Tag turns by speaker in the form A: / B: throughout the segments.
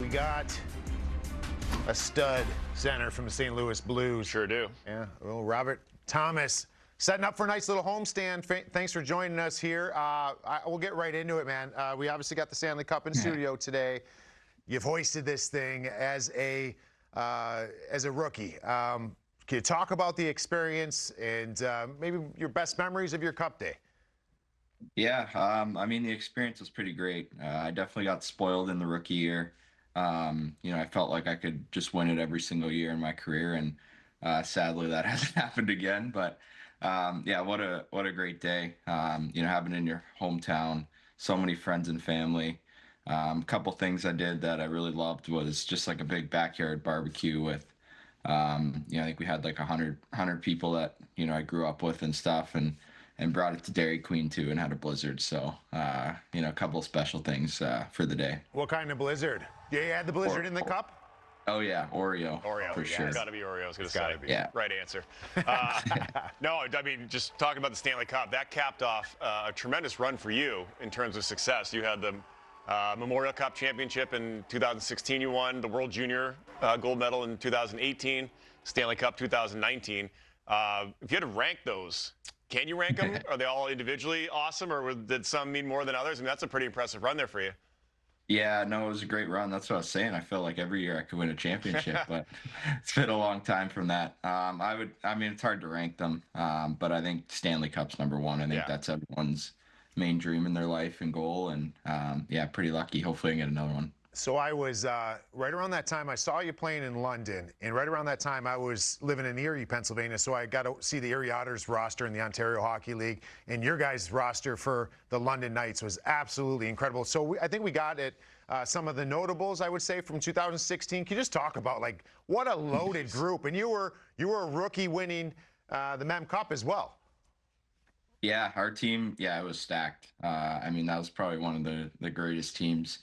A: got a stud center from the St. Louis Blues.
B: Sure do.
A: Yeah, well, Robert Thomas setting up for a nice little homestand. Thanks for joining us here. We'll get right into it, man. We obviously got the Stanley Cup in studio today. You've hoisted this thing as a rookie. Can you talk about the experience and maybe your best memories of your Cup day?
C: Yeah, I mean, the experience was pretty great. I definitely got spoiled in the rookie year. I felt like I could just win it every single year in my career, and sadly that hasn't happened again. But yeah, what a great day. Having in your hometown, so many friends and family. A couple things I did that I really loved was just like a big backyard barbecue with, I think we had like 100 people that I grew up with and stuff, and brought it to Dairy Queen too, and had a blizzard. So, a couple of special things for the day.
A: What kind of blizzard? Yeah, you had the blizzard in the Cup?
C: Oh yeah, Oreo for sure.
B: It's got to be Oreo. I was going to
A: Gotta
B: say.
A: be.
C: Yeah.
B: Right answer. No, I mean, just talking about the Stanley Cup, that capped off a tremendous run for you in terms of success. You had the Memorial Cup championship in 2016. You won the World Junior gold medal in 2018, Stanley Cup 2019. If you had to rank those, can you rank them? Are they all individually awesome, or did some mean more than others? I mean, that's a pretty impressive run there for you.
C: Yeah, no, it was a great run. That's what I was saying. I feel like every year I could win a championship, but it's been a long time from that. It's hard to rank them, but I think Stanley Cup's number one. I think that's everyone's main dream in their life and goal, and pretty lucky. Hopefully I can get another one.
A: So I was, right around that time, I saw you playing in London, and right around that time I was living in Erie, Pennsylvania, so I got to see the Erie Otters roster in the Ontario Hockey League, and your guys' roster for the London Knights was absolutely incredible. So I think we got it, some of the notables, I would say, from 2016. Can you just talk about, like, what a loaded group? And you were a rookie winning the Mem Cup as well.
C: Yeah, our team, it was stacked. That was probably one of the greatest teams.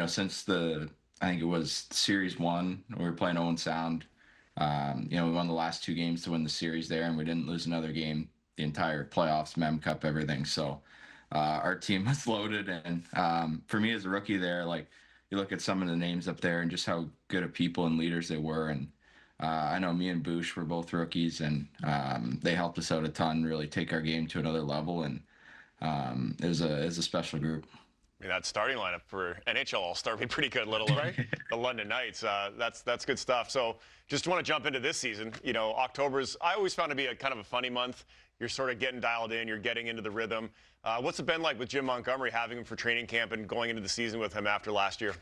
C: Since I think it was Series 1, we were playing Owen Sound. We won the last 2 games to win the series there, and we didn't lose another game the entire playoffs, Mem Cup, everything. So our team was loaded, and for me as a rookie there, like, you look at some of the names up there and just how good of people and leaders they were. And I know me and Boosh were both rookies, and they helped us out a ton, really take our game to another level, and it was a special group.
B: I mean, that starting lineup for NHL All-Star would be pretty good, let alone the London Knights. That's good stuff. So just want to jump into this season. October's, I always found to be a kind of a funny month. You're sort of getting dialed in. You're getting into the rhythm. What's it been like with Jim Montgomery, having him for training camp and going into the season with him after last year?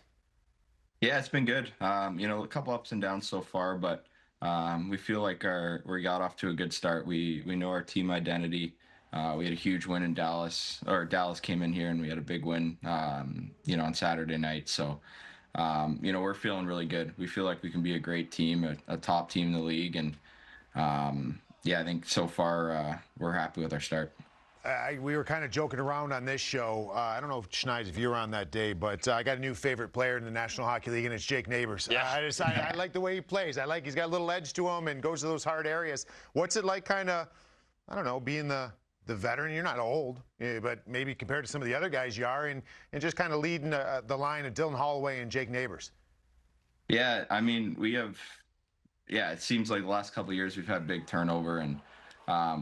C: Yeah, it's been good. A couple ups and downs so far, but we feel like we got off to a good start. We know our team identity. We had a huge win in Dallas, or Dallas came in here and we had a big win, on Saturday night. So, we're feeling really good. We feel like we can be a great team, a top team in the league. And, I think so far we're happy with our start.
A: We were kind of joking around on this show. I don't know, Schneid, if you were on that day, but I got a new favorite player in the National Hockey League, and it's Jake Neighbors.
B: Yeah.
A: I like the way he plays. He's got a little edge to him and goes to those hard areas. What's it like kind of, I don't know, being the veteran? You're not old, but maybe compared to some of the other guys you are, and just kind of leading the line of Dylan Holloway and Jake Neighbors.
C: Yeah, I mean, it seems like the last couple of years we've had big turnover, and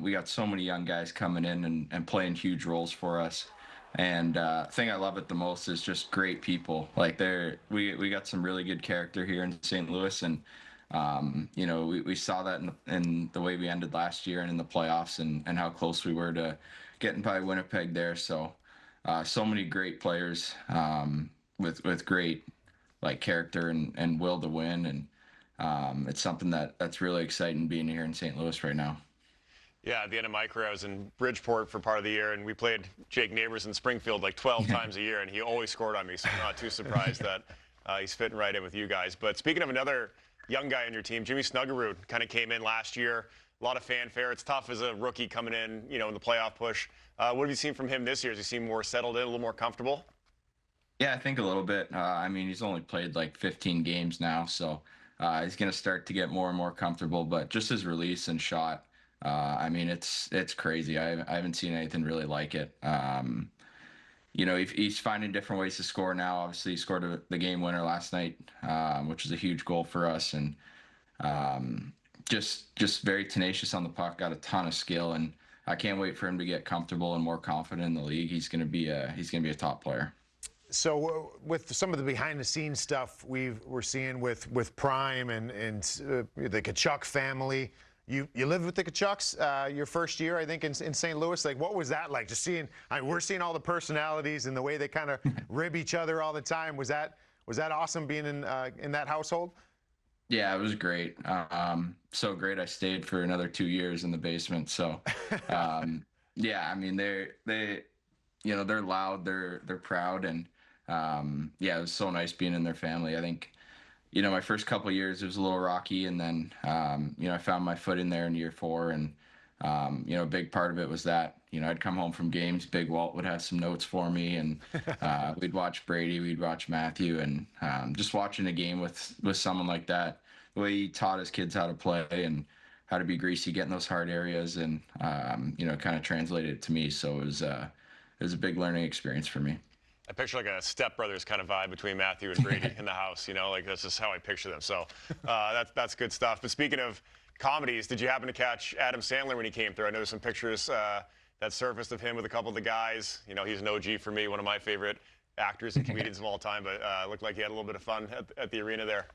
C: we got so many young guys coming in and playing huge roles for us. And the thing I love it the most is just great people. Like, we got some really good character here in St. Louis, and we saw that in the way we ended last year and in the playoffs, and how close we were to getting by Winnipeg there. So, so many great players with great character and will to win, and it's something that's really exciting being here in St. Louis right now.
B: Yeah, at the end of my career, I was in Bridgeport for part of the year, and we played Jake Neighbors in Springfield like 12 times a year, and he always scored on me, so I'm not too surprised that he's fitting right in with you guys. But speaking of another young guy on your team, Jimmy Snuggerud kind of came in last year. A lot of fanfare. It's tough as a rookie coming in, in the playoff push. What have you seen from him this year? Does he seem more settled in, a little more comfortable?
C: Yeah, I think a little bit. He's only played like 15 games now, so he's going to start to get more and more comfortable. But just his release and shot, it's crazy. I haven't seen anything really like it. he's finding different ways to score now. Obviously, he scored the game winner last night, which was a huge goal for us, and just very tenacious on the puck. Got a ton of skill, and I can't wait for him to get comfortable and more confident in the league. He's going to be a top player.
A: So with some of the behind-the-scenes stuff we're seeing with Prime and the Tkachuk family, you lived with the Tkachuks your first year, I think, in St. Louis. Like, what was that like? Just seeing, we're seeing all the personalities and the way they kind of rib each other all the time. Was that awesome being in that household?
C: Yeah, it was great. So great. I stayed for another 2 years in the basement. So, yeah, I mean, they're loud, they're proud, and yeah, it was so nice being in their family. I think, my first couple of years it was a little rocky, and then I found my foot in there in year 4, and a big part of it was that I'd come home from games, Big Walt would have some notes for me, and we'd watch Brady, we'd watch Matthew, and just watching a game with someone like that, the way he taught his kids how to play and how to be greasy, get in those hard areas, and kind of translated it to me. So it was a big learning experience for me.
B: I picture like a Step Brothers kind of vibe between Matthew and Brady in the house, like that's just how I picture them. So that's good stuff. But speaking of comedies, did you happen to catch Adam Sandler when he came through? I noticed some pictures that surfaced of him with a couple of the guys. He's an OG for me, one of my favorite actors and comedians of all time, but it looked like he had a little bit of fun at the arena there.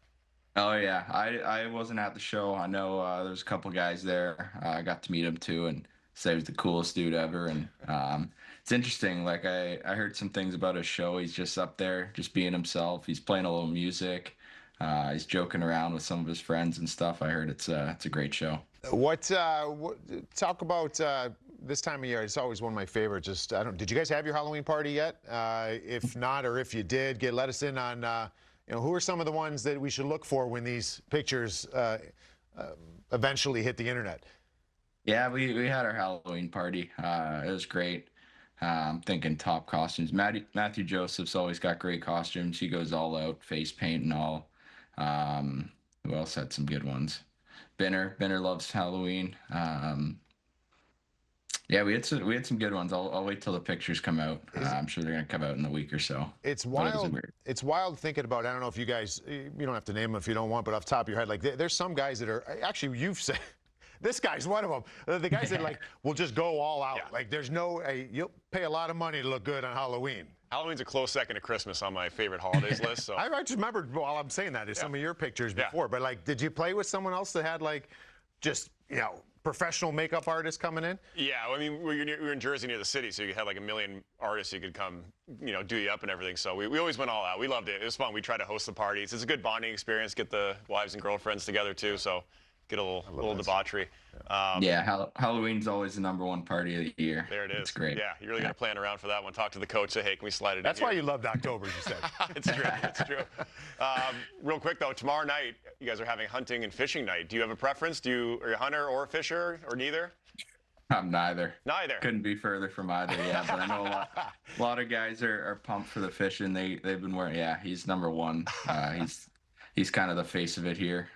C: Oh, yeah. I wasn't at the show. I know there was a couple guys there. I got to meet him too, and said he was the coolest dude ever. And it's interesting. Like, I heard some things about his show. He's just up there, just being himself. He's playing a little music. He's joking around with some of his friends and stuff. I heard it's a great show.
A: What talk about this time of year? It's always one of my favorites. Did you guys have your Halloween party yet? If not, or if you did, let us in on who are some of the ones that we should look for when these pictures eventually hit the internet.
C: Yeah, we had our Halloween party. It was great. I'm thinking top costumes. Matthew Joseph's always got great costumes. He goes all out, face paint and all. Who else had some good ones? Benner loves Halloween. Yeah, we had some good ones. I'll wait till the pictures come out. I'm sure they're gonna come out in a week or so.
A: It's wild. It's wild thinking about. I don't know if you guys. You don't have to name them if you don't want, but off the top of your head, like there's some guys that are actually you've said. This guy's one of them. The guys that will just go all out. Yeah. Like there's no. You'll pay a lot of money to look good on Halloween.
B: Halloween's a close second to Christmas on my favorite holidays list. So
A: I just remembered while I'm saying that some of your pictures before. But did you play with someone else that had just professional makeup artists coming in?
B: Yeah, I mean, we were in Jersey near the city, so you had a million artists who could come, do you up and everything. So we always went all out. We loved it. It was fun. We tried to host the parties. It's a good bonding experience. Get the wives and girlfriends together too. So get a little debauchery.
C: Halloween's always the #1 party of the year.
B: There it is.
C: It's great.
B: Yeah, you're really going to plan around for that one. Talk to the coach, say, hey, can we slide it in?
A: That's why you loved October, you said.
B: It's true. It's true. Real quick, though, tomorrow night, you guys are having hunting and fishing night. Do you have a preference? Are you a hunter or a fisher or neither?
C: I'm neither.
B: Neither.
C: Couldn't be further from either, yeah. But I know a lot of guys are pumped for the fishing. They've been wearing, he's #1. He's kind of the face of it here.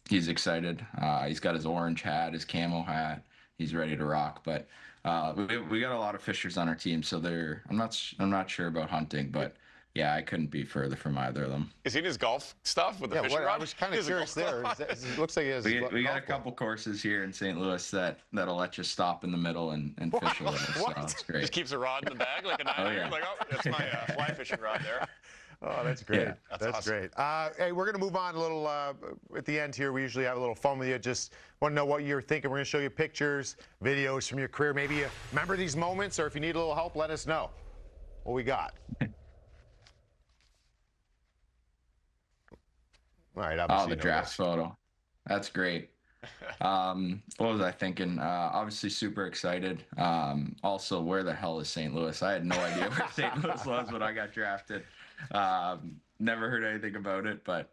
C: He's excited. He's got his orange hat, his camo hat. He's ready to rock. But we got a lot of fishers on our team, so I'm not sure about hunting, but yeah, I couldn't be further from either of them.
B: Is he in his golf stuff with the fishing rod?
A: I was kind of curious there. It looks like he has.
C: We got a couple courses here in St. Louis that'll let you stop in the middle and fish a little. So it's great.
B: Just keeps a rod in the bag like a nine.
C: Oh, yeah.
B: That's my fly fishing rod there.
A: Oh, that's great.
C: Yeah,
A: that's
B: awesome.
A: Great. Hey, we're going to move on a little at the end here. We usually have a little fun with you. Just want to know what you're thinking. We're going to show you pictures, videos from your career. Maybe you remember these moments, or if you need a little help, let us know. What we got? All right.
C: The draft photo. That's great. What was I thinking? Obviously super excited. Also, where the hell is St. Louis? I had no idea where St. Louis was when I got drafted. Never heard anything about it, but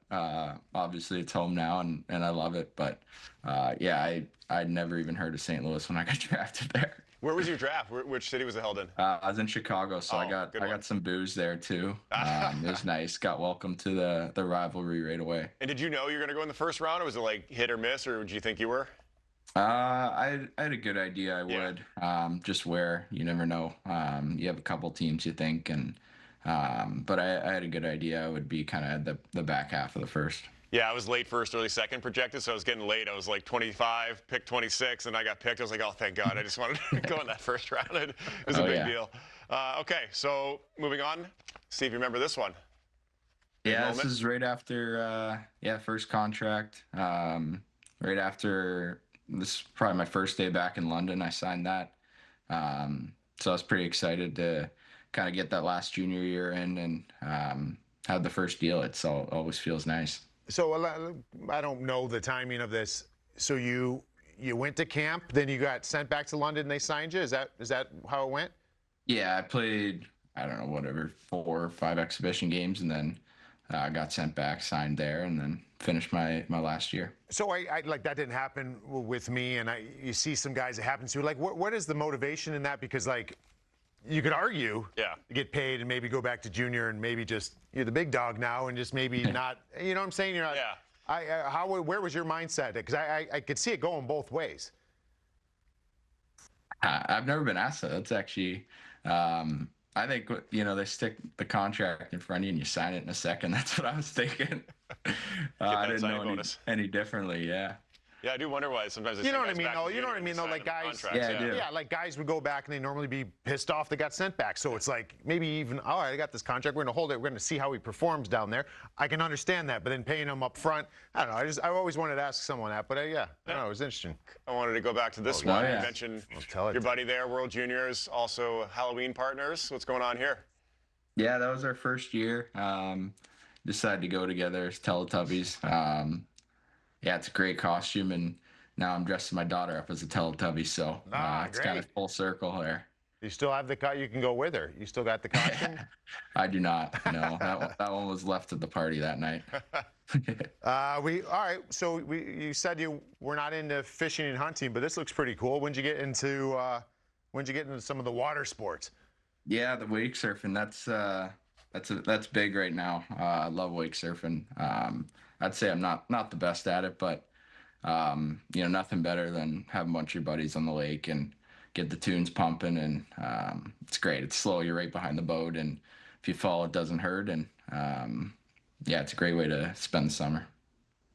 C: obviously it's home now and I love it. But I'd never even heard of St. Louis when I got drafted there.
B: Where was your draft? Which city was it held in?
C: I was in Chicago, so I got some booze there too. It was nice. Got welcomed to the rivalry right away.
B: And did you know you were going to go in the first round, or was it hit or miss, or did you think you were?
C: I had a good idea. I would just where you never know. You have a couple teams you think, and but I had a good idea. I would be kind of the back half of the first.
B: Yeah, I was late first, early second projected, so I was getting late. I was like 25, picked 26, and I got picked. I was like, oh, thank God. I just wanted to go in that first round. It was a big deal. Okay, so moving on. See if you remember this one.
C: Yeah, this is right after, first contract. Right after, this is probably my first day back in London. I signed that. So I was pretty excited to kind of get that last junior year in and have the first deal. It always feels nice.
A: So I don't know the timing of this. So you went to camp, then you got sent back to London and they signed you? Is that how it went?
C: Yeah, I played, I don't know, whatever, 4 or 5 exhibition games, and then got sent back, signed there, and then finished my last year.
A: So I like that didn't happen with me, and you see some guys it happens to. Like, what is the motivation in that? Because like, you could argue, you get paid and maybe go back to junior and maybe just you're the big dog now and just maybe not. You know what I'm saying? You're not. Yeah. Where was your mindset? Because I could see it going both ways.
C: I've never been asked that. That's actually. I think, they stick the contract in front of you and you sign it in a second. That's what I was thinking. I didn't know any differently. Yeah.
B: Yeah, I do wonder why sometimes.
A: You know what I mean, though. You know what I mean, though. Like guys, like guys would go back and they normally be pissed off they got sent back. So it's like maybe even, all right, I got this contract. We're gonna hold it. We're gonna see how he performs down there. I can understand that, but then paying him up front, I don't know. I always wanted to ask someone that, but I don't know. It was interesting.
B: I wanted to go back to this one. You mentioned your buddy there, World Juniors, also Halloween partners. What's going on here?
C: Yeah, that was our first year. Decided to go together as Teletubbies. Yeah, it's a great costume, and now I'm dressing my daughter up as a Teletubby, so it's kind of full circle there.
A: You still have you can go with her. You still got the costume?
C: I do not. No, that one was left at the party that night.
A: All right. So you said you were not into fishing and hunting, but this looks pretty cool. When'd you get into some of the water sports?
C: Yeah, the wake surfing. That's big right now. I love wake surfing. I'd say I'm not the best at it, but nothing better than having a bunch of your buddies on the lake and get the tunes pumping, and it's great. It's slow. You're right behind the boat, and if you fall, it doesn't hurt. And it's a great way to spend the summer.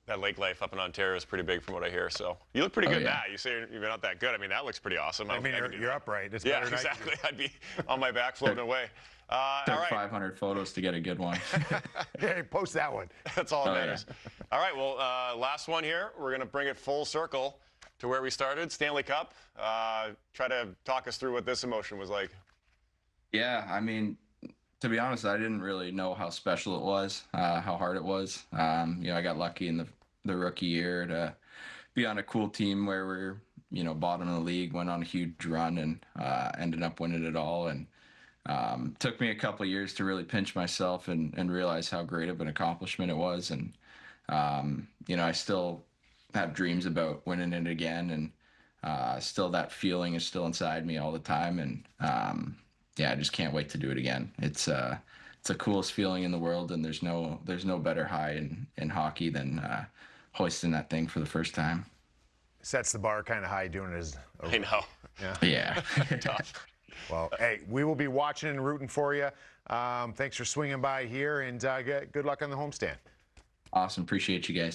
B: That lake life up in Ontario is pretty big from what I hear. So you look pretty good now. You say you're not that good. I mean, that looks pretty awesome.
A: I mean, you're upright. It's
B: better exactly. I'd be on my back floating away.
C: Took 500 photos to get a good one.
A: Hey, post that one.
B: That's all that matters. Yeah. All right, well, last one here. We're going to bring it full circle to where we started, Stanley Cup. Try to talk us through what this emotion was like.
C: Yeah, I mean, to be honest, I didn't really know how special it was, how hard it was. I got lucky in the rookie year to be on a cool team where we're, bottom of the league, went on a huge run and ended up winning it all. And took me a couple of years to really pinch myself and realize how great of an accomplishment it was. And, I still have dreams about winning it again. And still that feeling is still inside me all the time. And, I just can't wait to do it again. It's the coolest feeling in the world. And there's no better high in hockey than hoisting that thing for the first time.
A: Sets the bar kind of high doing it.
B: I know.
C: Yeah.
B: Tough.
A: Well, hey, we will be watching and rooting for you. Thanks for swinging by here, and good luck on the homestand.
C: Awesome. Appreciate you guys.